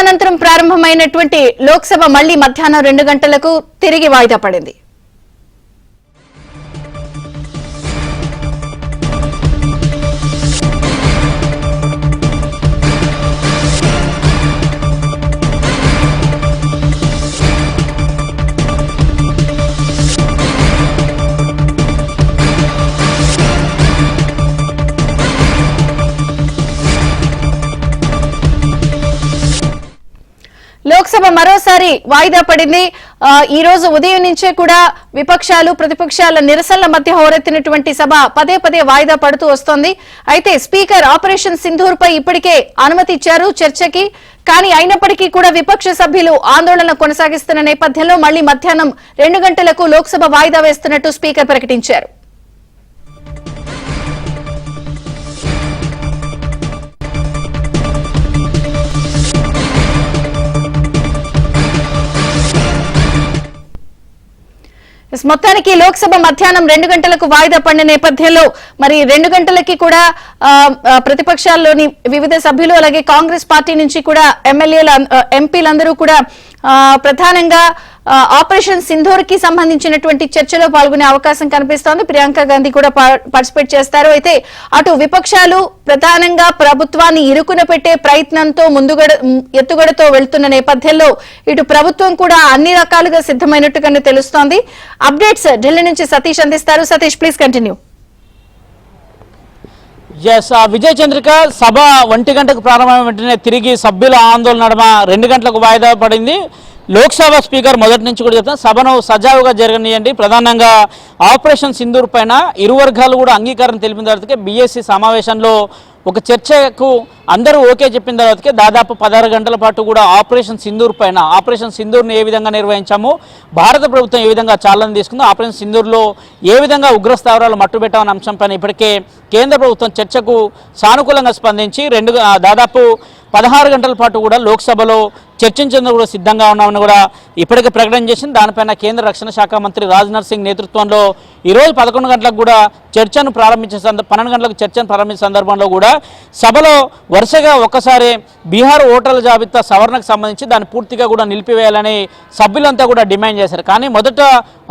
అనంతరం ప్రారంభమైనటువంటి లోక్సభ మళ్లీ మధ్యాహ్నం 2 గంటలకు తిరిగి వాయిదా పడింది. లోక్సభ మరోసారి వాయిదా పడింది. ఈ రోజు ఉదయం నుంచే కూడా విపక్షాలు ప్రతిపక్షాల నిరసనల మధ్య హోరెత్తినటువంటి సభ పదే పదే వాయిదా పడుతూ వస్తోంది. అయితే స్పీకర్ ఆపరేషన్ సింధూర్ పై ఇప్పటికే అనుమతి ఇచ్చారు చర్చకి. కానీ అయినప్పటికీ కూడా విపక్ష సభ్యులు ఆందోళన కొనసాగిస్తున్న నేపథ్యంలో మళ్లీ మధ్యాహ్నం 2 గంటలకు లోక్సభ వాయిదా వేస్తున్నట్టు స్పీకర్ ప్రకటించారు. మొత్తానికి లోక్సభ మధ్యాహ్నం 2 గంటలకు వాయిదా పడిన నేపథ్యంలో మరి 2 గంటలకి కూడా ప్రతిపక్షాల్లోని వివిధ సభ్యులు అలాగే కాంగ్రెస్ పార్టీ నుంచి కూడా ఎంపీలందరూ కూడా ప్రధానంగా ఆపరేషన్ సింధూర్ కి సంబంధించినటువంటి చర్చలో పాల్గొనే అవకాశం కనిపిస్తోంది. ప్రియాంక గాంధీ కూడా పార్టిసిపేట్ చేస్తారు. అయితే అటు విపక్షాలు ప్రధానంగా ప్రభుత్వాన్ని ఇరుకున పెట్టే ప్రయత్నంతో ఎత్తుగడతో వెళ్తున్న నేపథ్యంలో ఇటు ప్రభుత్వం కూడా అన్ని రకాలుగా సిద్ధమైనట్టుగానే తెలుస్తోంది. అప్డేట్స్ ఢిల్లీ నుంచి సతీష్ అందిస్తారు. Satish, please continue. విజయ్ చంద్రిక, సభ 1 గంటకు ప్రారంభమైన వెంటనే తిరిగి సభ్యుల ఆందోళన నడుమ 2 గంటలకు వాయిదా పడింది. లోక్సభ స్పీకర్ మొదటి నుంచి కూడా చెప్తాను, సభను సజావుగా జరగనీయండి. ప్రధానంగా ఆపరేషన్ సింధూర్ పైన ఇరు వర్గాలు కూడా అంగీకారం తెలిపిన తర్వాతకే బీఎస్సీ సమావేశంలో ఒక చర్చకు అందరూ ఓకే చెప్పిన తర్వాతకే దాదాపు 16 గంటల పాటు కూడా ఆపరేషన్ సింధూర్ని ఏ విధంగా నిర్వహించాము, భారత ప్రభుత్వం ఏ విధంగా చాలన తీసుకుందో, ఆపరేషన్ సింధూర్లో ఏ విధంగా ఉగ్రస్థావరాలు మట్టుబెట్టామన్న అంశంపైన ఇప్పటికే కేంద్ర ప్రభుత్వం చర్చకు సానుకూలంగా స్పందించి దాదాపు 16 గంటల పాటు కూడా లోక్సభలో చర్చించేందుకు కూడా సిద్ధంగా ఉన్నామని కూడా ఇప్పటికే ప్రకటన చేసింది. దానిపైన కేంద్ర రక్షణ శాఖ మంత్రి రాజ్నాథ్ సింగ్ నేతృత్వంలో ఈరోజు 11 గంటలకు కూడా చర్చను ప్రారంభించే 12 గంటలకు చర్చను ప్రారంభించే సందర్భంలో కూడా సభలో వరుసగా ఒక్కసారి బీహార్ ఓటర్ల జాబితా సవరణకు సంబంధించి దాన్ని పూర్తిగా కూడా నిలిపివేయాలని సభ్యులంతా కూడా డిమాండ్ చేశారు. కానీ మొదట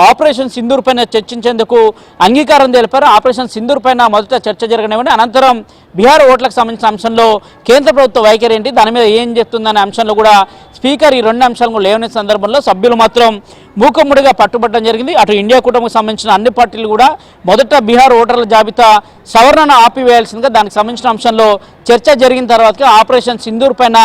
ఆపరేషన్ సింధూర్ పైన చర్చించేందుకు అంగీకారం తెలిపారు. ఆపరేషన్ సింధూర్ పైన మొదట చర్చ జరగనివ్వండి, అనంతరం బీహార్ ఓట్లకు సంబంధించిన అంశంలో కేంద్ర ప్రభుత్వ వైఖరి ఏంటి, దాని మీద ఏం చేస్తుందనే అంశంలో కూడా స్పీకర్ ఈ 2 అంశాలను లేవనెత్తిన సందర్భంలో సభ్యులు మాత్రం మూకుమ్మడిగా పట్టుబట్టడం జరిగింది. అటు ఇండియా కూటమికి సంబంధించిన అన్ని పార్టీలు కూడా మొదట బీహార్ ఓటర్ల జాబితా సవరణను ఆపివేయాల్సిందిగా దానికి సంబంధించిన అంశంలో చర్చ జరిగిన తర్వాత ఆపరేషన్ సింధూర్ పైన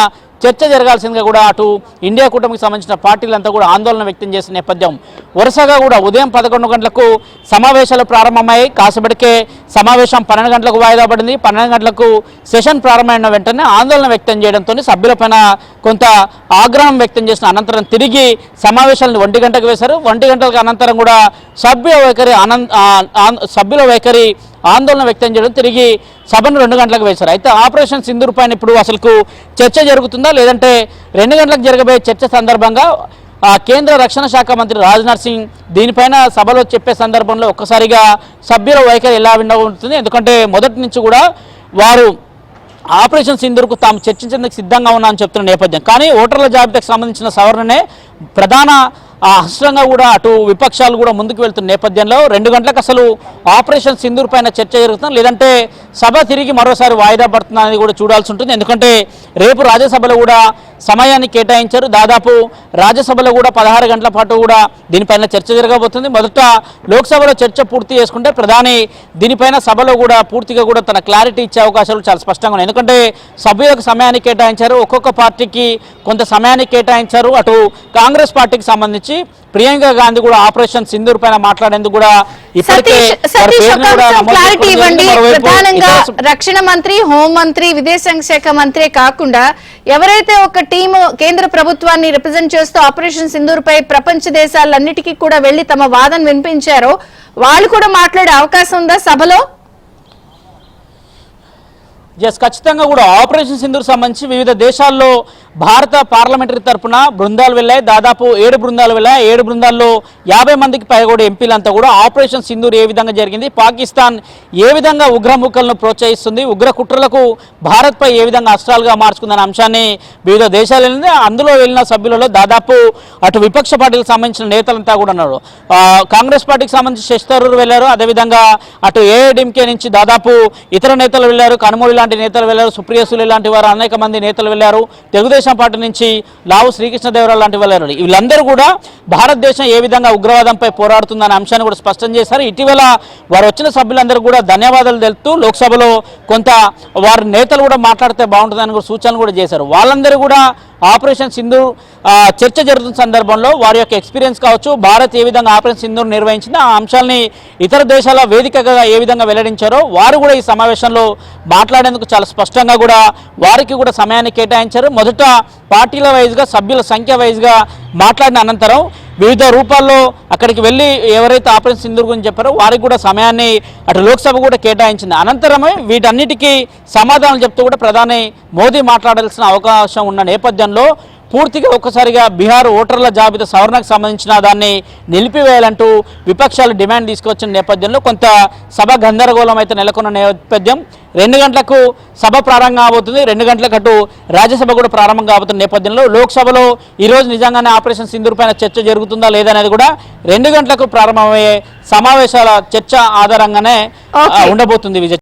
చర్చ జరగాల్సిందిగా కూడా అటు ఇండియా కూటమికి సంబంధించిన పార్టీలంతా కూడా ఆందోళన వ్యక్తం చేసిన నేపథ్యం వరుసగా కూడా ఉదయం 11 గంటలకు సమావేశాలు ప్రారంభమయ్యాయి. కాసేపటికే సమావేశం 12 గంటలకు వాయిదా పడింది. 12 గంటలకు సెషన్ ప్రారంభమైన వెంటనే ఆందోళన వ్యక్తం చేయడంతో సభ్యులపైన కొంత ఆగ్రహం వ్యక్తం చేసిన అనంతరం తిరిగి సమావేశాలను 1 గంటకు వేశారు. 1 గంటలకు అనంతరం కూడా సభ్యుల వైఖరి ఆందోళన వ్యక్తం చేయడం తిరిగి సభను 2 గంటలకు వేశారు. అయితే ఆపరేషన్ సింధూర్ పైన ఇప్పుడు అసలు చర్చ జరుగుతుందా లేదంటే 2 గంటలకు జరగబోయే చర్చ సందర్భంగా కేంద్ర రక్షణ శాఖ మంత్రి రాజ్నాథ్ సింగ్ దీనిపైన సభలో చెప్పే సందర్భంలో ఒక్కసారిగా సభ్యుల వైఖరి ఎలా ఉండబోతుంది. ఎందుకంటే మొదటి నుంచి కూడా వారు ఆపరేషన్ సింధూర్కు తాము చర్చించేందుకు సిద్ధంగా ఉన్నామని చెప్తున్న నేపథ్యం, కానీ ఓటర్ల జాబితాకు సంబంధించిన సవరణనే ప్రధాన అస్త్రంగా కూడా అటు విపక్షాలు కూడా ముందుకు వెళ్తున్న నేపథ్యంలో 2 గంటలకు అసలు ఆపరేషన్ సింధూర్ పైన చర్చ జరుగుతుంది లేదంటే సభ తిరిగి మరోసారి వాయిదా పడుతుందా అనేది కూడా చూడాల్సి ఉంటుంది. ఎందుకంటే రేపు రాజ్యసభలో కూడా సమయాన్ని కేటాయించారు. దాదాపు రాజ్యసభలో కూడా 16 గంటల పాటు కూడా దీనిపైన చర్చ జరగబోతుంది. మొదట లోక్సభలో చర్చ పూర్తి చేసుకుంటే ప్రధాని దీనిపైన సభలో కూడా పూర్తిగా కూడా తన క్లారిటీ ఇచ్చే అవకాశాలు చాలా స్పష్టంగా ఉన్నాయి. ఎందుకంటే సభ్యులకు సమయాన్ని కేటాయించారు, ఒక్కొక్క పార్టీకి కొంత సమయాన్ని కేటాయించారు. అటు కాంగ్రెస్ పార్టీకి సంబంధించి ప్రియాంక గాంధీ కూడా ఆపరేషన్ సింధూర్ పైన మాట్లాడేందుకు కూడా క్లారిటీ ఇవ్వండి. ప్రధానంగా రక్షణ మంత్రి, హోంమంత్రి, విదేశాంగ శాఖ మంత్రి కాకుండా ఎవరైతే ఒక టీం కేంద్ర ప్రభుత్వాన్ని రిప్రజెంట్ చేస్తూ ఆపరేషన్ సింధూర్ పై ప్రపంచ దేశాలన్నిటికీ కూడా వెళ్లి తమ వాదన వినిపించారో వాళ్ళు కూడా మాట్లాడే అవకాశం ఉందా సభలో? ఖచ్చితంగా కూడా ఆపరేషన్ సింధూర్ సంబంధించి వివిధ దేశాల్లో భారత పార్లమెంటరీ తరఫున బృందాలు వెళ్ళాయి. దాదాపు 7 బృందాలు వెళ్ళాయి. 7 బృందాల్లో 50 మందికి పైగా కూడా ఎంపీలంతా కూడా ఆపరేషన్ సింధూర్ ఏ విధంగా జరిగింది, పాకిస్తాన్ ఏ విధంగా ఉగ్రముఖలను ప్రోత్సహిస్తుంది, ఉగ్ర కుట్రలకు భారత్పై ఏ విధంగా అస్త్రాలుగా మార్చుకుందనే అంశాన్ని వివిధ దేశాలు వెళ్ళింది. అందులో వెళ్ళిన సభ్యులలో దాదాపు అటు విపక్ష పార్టీలకు సంబంధించిన నేతలంతా కూడా ఉన్నారు. కాంగ్రెస్ పార్టీకి సంబంధించి శశి థరూర్ వెళ్ళారు. అదేవిధంగా అటు ఏఐడిఎంకే నుంచి దాదాపు ఇతర నేతలు వెళ్ళారు. కనుమూలి లాంటి నేతలు వెళ్ళారు. సుప్రియ సూలే లాంటి వారు అనేక మంది నేతలు వెళ్ళారు. తెలుగుదేశం పార్టీ నుంచి లావు శ్రీకృష్ణదేవరావు లాంటి వెళ్ళారు. వీళ్ళందరూ కూడా భారతదేశం ఏ విధంగా ఉగ్రవాదంపై పోరాడుతుందనే అంశాన్ని కూడా స్పష్టం చేశారు. ఇటీవల వారు వచ్చిన సభ్యులందరూ కూడా ధన్యవాదాలు తెలుపుతూ లోక్సభలో కొంత వారి నేతలు కూడా మాట్లాడితే బాగుంటుందని కూడా సూచనలు కూడా చేశారు. వాళ్ళందరూ కూడా ఆపరేషన్ సింధూర్ చర్చ జరుగుతున్న సందర్భంలో వారి యొక్క ఎక్స్పీరియన్స్ కావచ్చు, భారత్ ఏ విధంగా ఆపరేషన్ సింధూర్ నిర్వహించింది, ఆ అంశాలని ఇతర దేశాల వేదికగా ఏ విధంగా వెల్లడించారో వారు కూడా ఈ సమావేశంలో మాట్లాడేందుకు చాలా స్పష్టంగా కూడా వారికి కూడా సమయాన్ని కేటాయించారు. మొదట పార్టీల వైజ్గా సభ్యుల సంఖ్య వైజ్గా మాట్లాడిన అనంతరం వివిధ రూపాల్లో అక్కడికి వెళ్ళి ఎవరైతే ఆపరేషన్ సింధూర్ గురించి చెప్పారో వారికి కూడా సమయాన్ని అటు లోక్సభ కూడా కేటాయించింది. అనంతరమే వీటన్నిటికీ సమాధానం చెప్తూ కూడా ప్రధాని మోదీ మాట్లాడాల్సిన అవకాశం ఉన్న నేపథ్యంలో పూర్తిగా ఒక్కసారిగా బీహార్ ఓటర్ల జాబితా సవరణకు సంబంధించిన దాన్ని నిలిపివేయాలంటూ విపక్షాలు డిమాండ్ తీసుకొచ్చిన నేపథ్యంలో కొంత సభ గందరగోళం అయితే నెలకొన్న నేపథ్యం. 2 గంటలకు సభ ప్రారంభం కాబోతుంది. 2 గంటలకు అటు రాజ్యసభ కూడా ప్రారంభం కాబోతున్న నేపథ్యంలో లోక్సభలో ఈరోజు నిజంగానే ఆపరేషన్ సింధూర్ పైన చర్చ జరుగుతుందా లేదా అనేది కూడా 2 గంటలకు ప్రారంభమయ్యే సమావేశాల చర్చ ఆధారంగానే ఉండబోతుంది. విజయ్.